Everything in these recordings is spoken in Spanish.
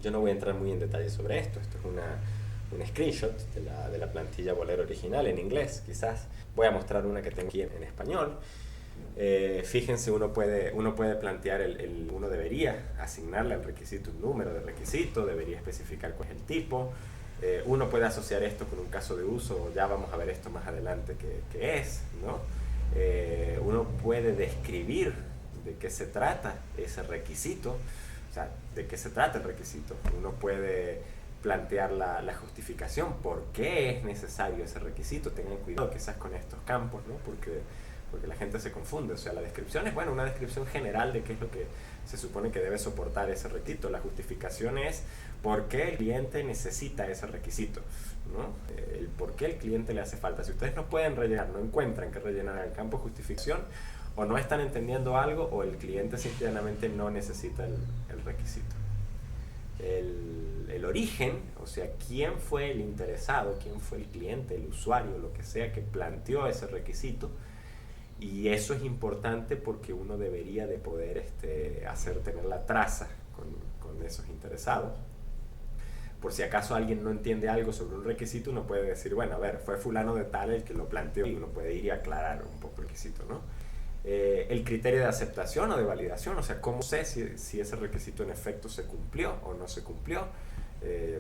Yo no voy a entrar muy en detalle sobre esto. Esto es un screenshot de la plantilla Bolero original en inglés, quizás. Voy a mostrar una que tengo aquí en español. Fíjense, uno puede plantear, uno debería asignarle al requisito un número de requisito, debería especificar cuál es el tipo. Uno puede asociar esto con un caso de uso, ya vamos a ver esto más adelante que es, ¿no? Uno puede describir de qué se trata ese requisito, o sea, de qué se trata el requisito. Uno puede plantear la justificación, por qué es necesario ese requisito. Tengan cuidado quizás con estos campos, ¿no? Porque la gente se confunde. O sea, la descripción es, bueno, una descripción general de qué es lo que se supone que debe soportar ese requisito. La justificación es por qué el cliente necesita ese requisito, ¿no? El por qué el cliente le hace falta. Si ustedes no pueden rellenar, no encuentran que rellenar el campo justificación, o no están entendiendo algo, o el cliente simplemente no necesita el requisito. El origen, o sea, quién fue el interesado, quién fue el cliente, el usuario, lo que sea que planteó ese requisito. Y eso es importante porque uno debería de poder tener la traza con esos interesados. Por si acaso alguien no entiende algo sobre un requisito, uno puede decir, bueno, a ver, fue fulano de tal el que lo planteó, y uno puede ir y aclarar un poco el requisito, ¿no? El criterio de aceptación o de validación, o sea, cómo sé si ese requisito en efecto se cumplió o no se cumplió.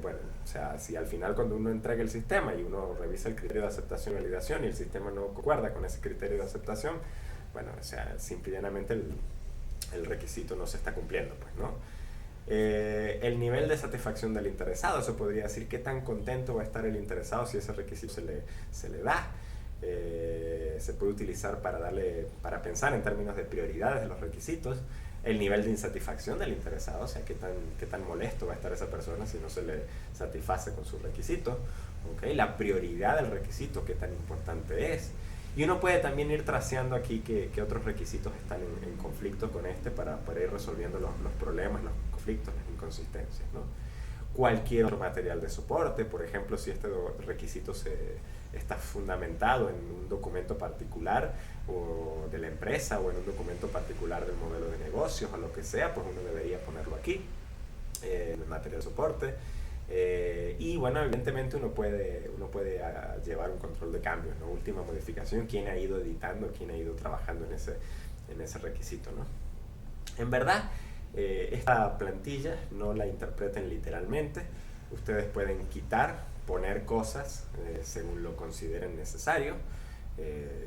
Bueno, o sea, si al final cuando uno entrega el sistema y uno revisa el criterio de aceptación y validación y el sistema no concuerda con ese criterio de aceptación, bueno, o sea, simple y llanamente el requisito no se está cumpliendo, pues, ¿no? El nivel de satisfacción del interesado, eso podría decir qué tan contento va a estar el interesado si ese requisito se le da. Se puede utilizar para pensar en términos de prioridades de los requisitos. El nivel de insatisfacción del interesado, o sea, qué tan molesto va a estar esa persona si no se le satisface con su requisito, ¿okay? La prioridad del requisito, qué tan importante es. Y uno puede también ir traceando aquí qué otros requisitos están en conflicto con para ir resolviendo los problemas, los conflictos, las inconsistencias, ¿no? Cualquier otro material de soporte, por ejemplo, si este requisito está fundamentado en un documento particular o de la empresa o en un documento particular del modelo de negocios o lo que sea, pues uno debería ponerlo aquí, en el material de soporte. Y bueno, evidentemente uno puede llevar un control de cambios, ¿no? Última modificación, quién ha ido editando, quién ha ido trabajando en ese requisito, ¿no? En verdad, esta plantilla no la interpreten literalmente. Ustedes pueden quitar, poner cosas según lo consideren necesario,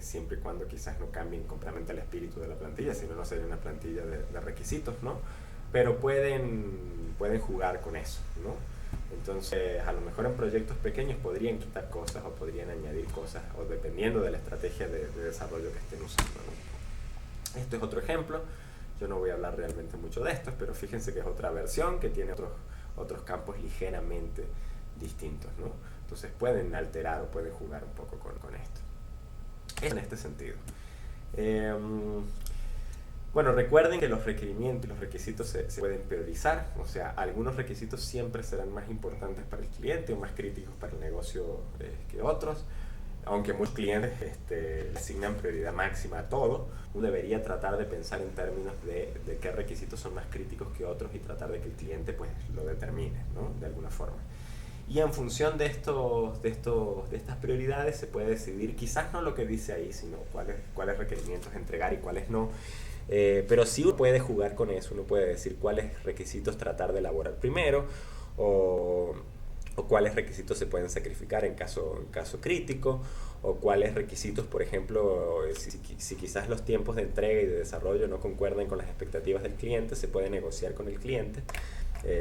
siempre y cuando quizás no cambien completamente el espíritu de la plantilla, si no, no sería una plantilla de requisitos, ¿no? Pero pueden jugar con eso, ¿no? Entonces, a lo mejor en proyectos pequeños podrían quitar cosas o podrían añadir cosas, o dependiendo de la estrategia de desarrollo que estén usando, ¿no? Esto es otro ejemplo. Yo no voy a hablar realmente mucho de esto, pero fíjense que es otra versión que tiene otros campos ligeramente distintos, ¿no? Entonces pueden alterar o pueden jugar un poco con esto. Es en este sentido. Bueno, recuerden que los requerimientos y los requisitos se pueden priorizar, o sea, algunos requisitos siempre serán más importantes para el cliente o más críticos para el negocio que otros. Aunque muchos clientes le asignan prioridad máxima a todo, uno debería tratar de pensar en términos de qué requisitos son más críticos que otros y tratar de que el cliente pues lo determine, ¿no? De alguna forma. Y en función de estas prioridades se puede decidir, quizás no lo que dice ahí, sino cuáles requerimientos entregar y cuáles no. Pero sí uno puede jugar con eso, uno puede decir cuáles requisitos tratar de elaborar primero o cuáles requisitos se pueden sacrificar en caso crítico, o cuáles requisitos, por ejemplo, si quizás los tiempos de entrega y de desarrollo no concuerdan con las expectativas del cliente, se puede negociar con el cliente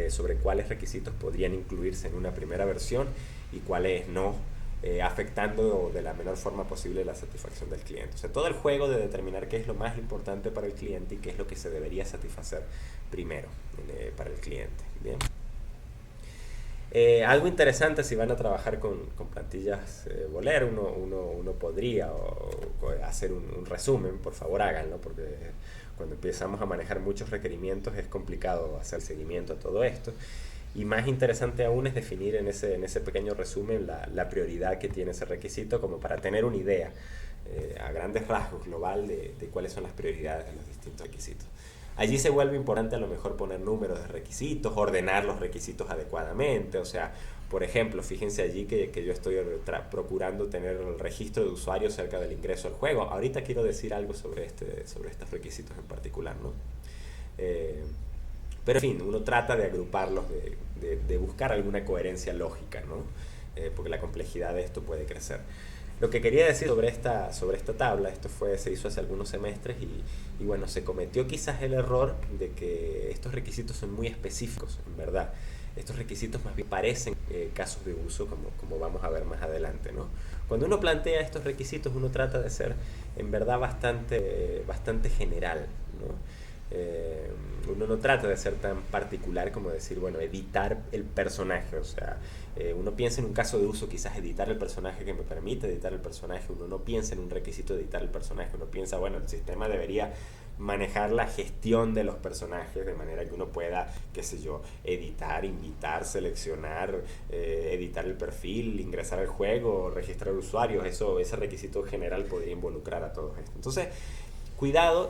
sobre cuáles requisitos podrían incluirse en una primera versión y cuáles no, afectando de la menor forma posible la satisfacción del cliente. O sea, todo el juego de determinar qué es lo más importante para el cliente y qué es lo que se debería satisfacer primero para el cliente. Bien. Algo interesante si van a trabajar con plantillas Bolero, uno podría hacer un resumen, por favor háganlo, porque cuando empezamos a manejar muchos requerimientos es complicado hacer seguimiento a todo esto. Y más interesante aún es definir en ese pequeño resumen la prioridad que tiene ese requisito, como para tener una idea a grandes rasgos global de cuáles son las prioridades de los distintos requisitos. Allí se vuelve importante a lo mejor poner números de requisitos, ordenar los requisitos adecuadamente, o sea, por ejemplo, fíjense allí que yo estoy procurando tener el registro de usuario cerca del ingreso al juego. Ahorita quiero decir algo sobre estos requisitos en particular, ¿no? Eh, pero en fin, uno trata de agruparlos, de buscar alguna coherencia lógica, ¿no? Porque la complejidad de esto puede crecer. Lo que quería decir sobre esta tabla, se hizo hace algunos semestres y bueno, se cometió quizás el error de que estos requisitos son muy específicos, en verdad. Estos requisitos más bien parecen casos de uso, como vamos a ver más adelante, ¿no? Cuando uno plantea estos requisitos, uno trata de ser en verdad bastante general, ¿no? Uno no trata de ser tan particular como decir, bueno, editar el personaje, o sea, uno piensa en un caso de uso, quizás editar el personaje que me permite editar el personaje, uno no piensa en un requisito de editar el personaje, uno piensa, bueno, el sistema debería manejar la gestión de los personajes de manera que uno pueda, qué sé yo, editar, invitar, seleccionar, editar el perfil, ingresar al juego, registrar usuarios, ese requisito general podría involucrar a todos esto. Entonces, cuidado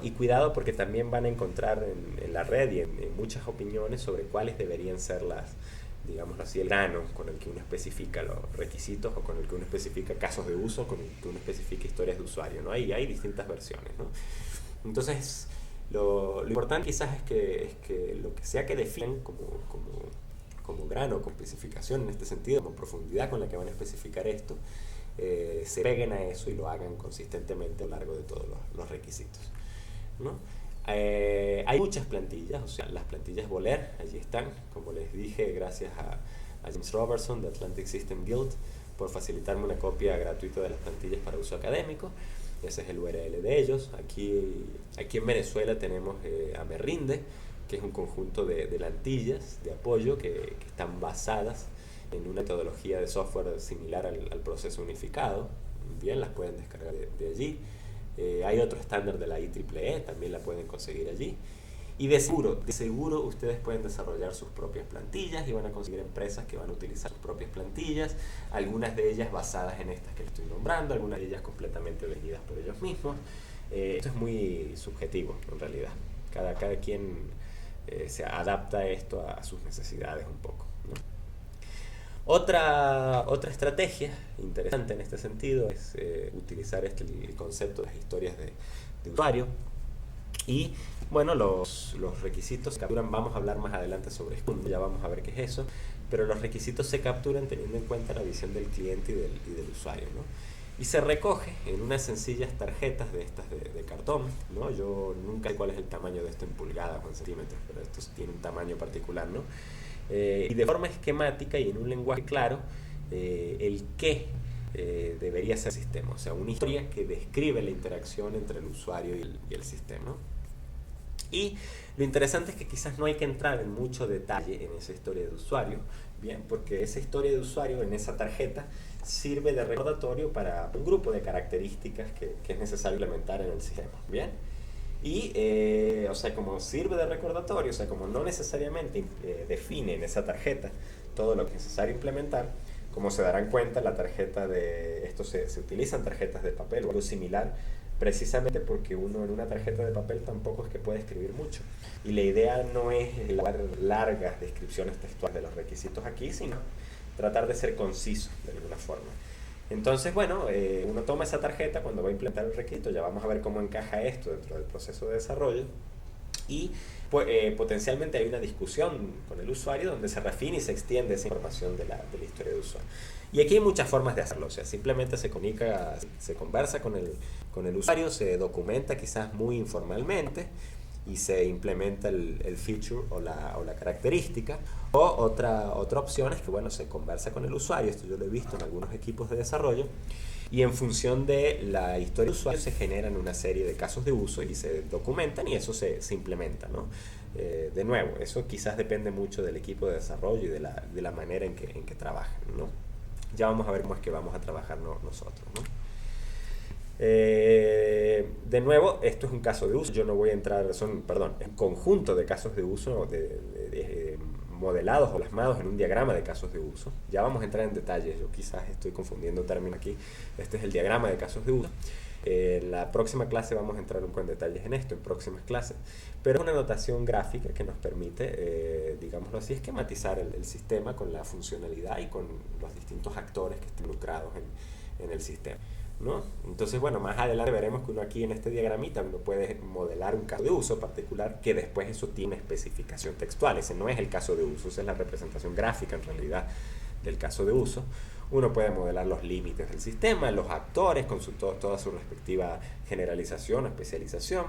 porque también van a encontrar en la red y en muchas opiniones sobre cuáles deberían ser digámoslo así, el grano con el que uno especifica los requisitos o con el que uno especifica casos de uso, con el que uno especifica historias de usuario, ¿no? Hay distintas versiones, ¿no? Entonces, lo importante quizás es que lo que sea que definan como grano, con especificación en este sentido, con profundidad con la que van a especificar esto, se peguen a eso y lo hagan consistentemente a lo largo de todos los requisitos, ¿no? Hay muchas plantillas, o sea, las plantillas Voler, allí están, como les dije, gracias a James Robertson de Atlantic System Guild por facilitarme una copia gratuita de las plantillas para uso académico. Ese es el URL de ellos. Aquí en Venezuela tenemos Amerrinde, que es un conjunto de plantillas de apoyo que están basadas en una metodología de software similar al proceso unificado. Bien, las pueden descargar de allí. Hay otro estándar de la IEEE, también la pueden conseguir allí. Y de seguro ustedes pueden desarrollar sus propias plantillas y van a conseguir empresas que van a utilizar sus propias plantillas, algunas de ellas basadas en estas que les estoy nombrando, algunas de ellas completamente elegidas por ellos mismos. Esto es muy subjetivo en realidad. Cada quien se adapta esto a sus necesidades un poco, ¿no? Otra estrategia interesante en este sentido es utilizar el concepto de las historias de usuario. Y bueno, los requisitos se capturan, vamos a hablar más adelante sobre esto, ya vamos a ver qué es eso, pero los requisitos se capturan teniendo en cuenta la visión del cliente y del usuario, ¿no? Y se recoge en unas sencillas tarjetas de estas de cartón, ¿no? Yo nunca sé cuál es el tamaño de esto en pulgadas o en centímetros, pero esto tiene un tamaño particular, ¿no? Y de forma esquemática y en un lenguaje claro, el qué debería ser el sistema, o sea, una historia que describe la interacción entre el usuario y el sistema. Y lo interesante es que quizás no hay que entrar en mucho detalle en esa historia de usuario, bien, porque esa historia de usuario en esa tarjeta sirve de recordatorio para un grupo de características que es necesario implementar en el sistema, bien. Y, o sea, como sirve de recordatorio, o sea, como no necesariamente define en esa tarjeta todo lo que es necesario implementar, como se darán cuenta, la tarjeta esto se utilizan tarjetas de papel o algo similar, precisamente porque uno en una tarjeta de papel tampoco es que puede escribir mucho. Y la idea no es elaborar largas descripciones textuales de los requisitos aquí, sino tratar de ser conciso de alguna forma. Entonces, bueno, uno toma esa tarjeta cuando va a implementar el requisito, ya vamos a ver cómo encaja esto dentro del proceso de desarrollo, y pues, potencialmente hay una discusión con el usuario donde se refine y se extiende esa información de la historia de usuario. Y aquí hay muchas formas de hacerlo, o sea, simplemente se conversa con el usuario, se documenta quizás muy informalmente y se implementa el feature o la característica. O otra opción es que, bueno, se conversa con el usuario, esto yo lo he visto en algunos equipos de desarrollo, y en función de la historia del usuario se generan una serie de casos de uso y se documentan y eso se implementa, ¿no? De nuevo, eso quizás depende mucho del equipo de desarrollo y de la manera en que trabajan, ¿no? Ya vamos a ver cómo es que vamos a trabajar nosotros, ¿no? De nuevo, esto es un caso de uso, yo no voy a entrar, es un conjunto de casos de uso modelados o plasmados en un diagrama de casos de uso. Ya vamos a entrar en detalles, yo quizás estoy confundiendo términos aquí. Este es el diagrama de casos de uso. En la próxima clase vamos a entrar un poco en detalles en esto, en próximas clases, pero es una notación gráfica que nos permite, digámoslo así, esquematizar el sistema con la funcionalidad y con los distintos actores que estén involucrados en el sistema, ¿no? Entonces, bueno, más adelante veremos que uno aquí en este diagramita uno puede modelar un caso de uso particular que después eso tiene especificación textual. Ese no es el caso de uso, esa es la representación gráfica en realidad del caso de uso. Uno puede modelar los límites del sistema, los actores con toda su respectiva generalización o especialización.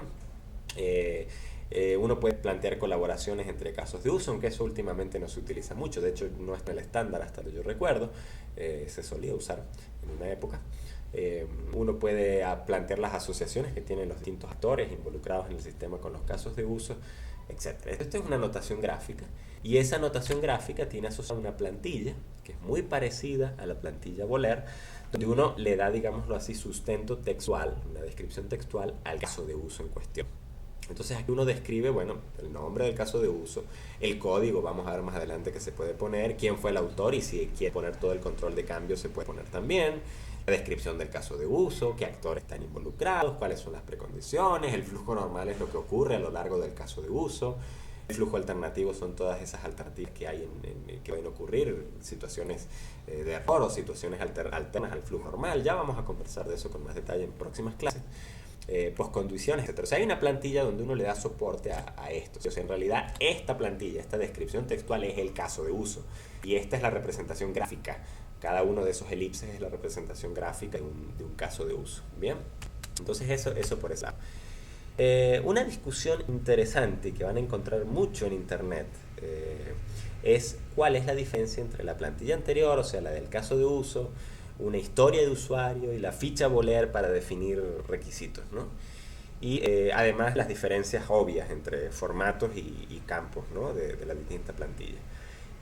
Uno puede plantear colaboraciones entre casos de uso, aunque eso últimamente no se utiliza mucho. De hecho, no es el estándar hasta lo que yo recuerdo. Se solía usar en una época. Uno puede plantear las asociaciones que tienen los distintos actores involucrados en el sistema con los casos de uso, etc. Esto es una notación gráfica, y esa notación gráfica tiene asociada una plantilla que es muy parecida a la plantilla Boler, donde uno le da, digámoslo así, sustento textual, una descripción textual al caso de uso en cuestión. Entonces aquí uno describe, bueno, el nombre del caso de uso, el código, vamos a ver más adelante que se puede poner, quién fue el autor, y si quiere poner todo el control de cambio se puede poner también, la descripción del caso de uso, qué actores están involucrados, cuáles son las precondiciones, el flujo normal es lo que ocurre a lo largo del caso de uso, el flujo alternativo son todas esas alternativas que hay que pueden ocurrir, situaciones de error o situaciones alternas al flujo normal. Ya vamos a conversar de eso con más detalle en próximas clases. Postcondiciones, etc. O sea, hay una plantilla donde uno le da soporte a esto. O sea, en realidad esta plantilla, esta descripción textual es el caso de uso, y esta es la representación gráfica. Cada uno de esos elipses es la representación gráfica de un caso de uso. Bien, entonces eso por ese lado. Una discusión interesante que van a encontrar mucho en internet es cuál es la diferencia entre la plantilla anterior, o sea, la del caso de uso, una historia de usuario y la ficha Boler para definir requisitos, ¿no? Y además las diferencias obvias entre formatos y campos, ¿no? de la distinta plantilla.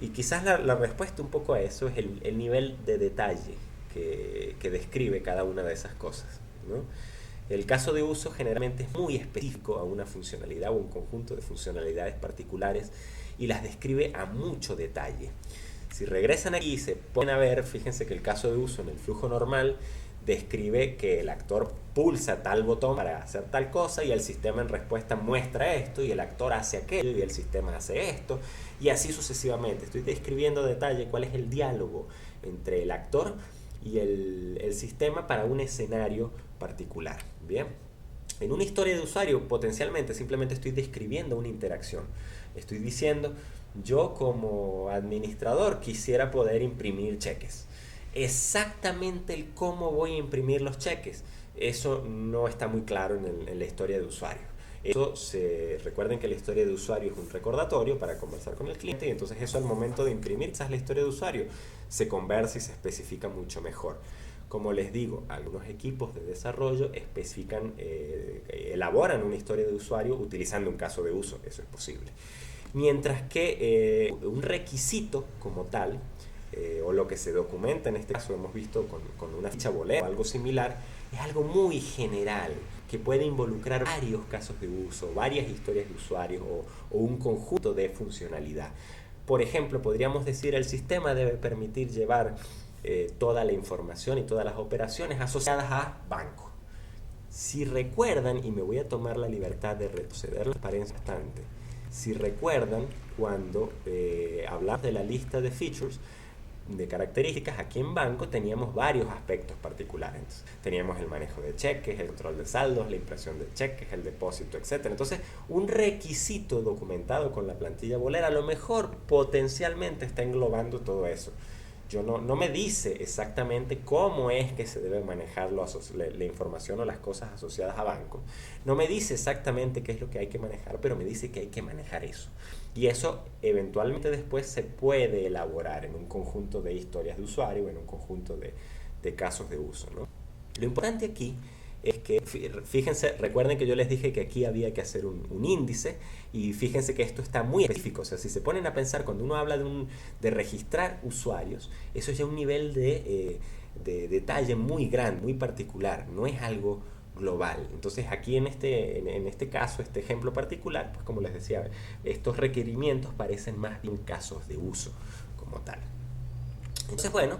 Y quizás la respuesta un poco a eso es el nivel de detalle que describe cada una de esas cosas, ¿no? El caso de uso generalmente es muy específico a una funcionalidad o un conjunto de funcionalidades particulares y las describe a mucho detalle. Si regresan aquí y se ponen a ver, fíjense que el caso de uso en el flujo normal describe que el actor pulsa tal botón para hacer tal cosa y el sistema en respuesta muestra esto y el actor hace aquello y el sistema hace esto y así sucesivamente. Estoy describiendo a detalle cuál es el diálogo entre el actor y el sistema para un escenario particular. Bien, en una historia de usuario potencialmente simplemente estoy describiendo una interacción. Estoy diciendo, yo como administrador quisiera poder imprimir cheques. Exactamente el cómo voy a imprimir los cheques, eso no está muy claro en la historia de usuario. Recuerden que la historia de usuario es un recordatorio para conversar con el cliente, y entonces eso al momento de imprimir quizás la historia de usuario se conversa y se especifica mucho mejor. Como les digo, algunos equipos de desarrollo especifican, elaboran una historia de usuario utilizando un caso de uso, eso es posible. Mientras que un requisito como tal, o lo que se documenta en este caso, hemos visto con una ficha Boler o algo similar, es algo muy general que puede involucrar varios casos de uso, varias historias de usuarios o un conjunto de funcionalidad. Por ejemplo, podríamos decir el sistema debe permitir llevar toda la información y todas las operaciones asociadas a banco. Si recuerdan, y me voy a tomar la libertad de retroceder la transparencia bastante, si recuerdan cuando hablamos de la lista de features, de características, aquí en banco teníamos varios aspectos particulares. Entonces, teníamos el manejo de cheques, el control de saldos, la impresión de cheques, el depósito, etc. Entonces, un requisito documentado con la plantilla Boler a lo mejor potencialmente está englobando todo eso. Yo no me dice exactamente cómo es que se debe manejar la información o las cosas asociadas a banco. No me dice exactamente qué es lo que hay que manejar, pero me dice que hay que manejar eso. Y eso eventualmente después se puede elaborar en un conjunto de historias de usuario, en un conjunto de casos de uso, ¿no? Lo importante aquí es que, fíjense, recuerden que yo les dije que aquí había que hacer un índice, y fíjense que esto está muy específico. O sea, si se ponen a pensar, cuando uno habla de registrar usuarios, eso es ya un nivel de detalle muy grande, muy particular, no es algo global. Entonces aquí en este caso, este ejemplo particular, pues como les decía, estos requerimientos parecen más bien casos de uso como tal. Entonces, bueno,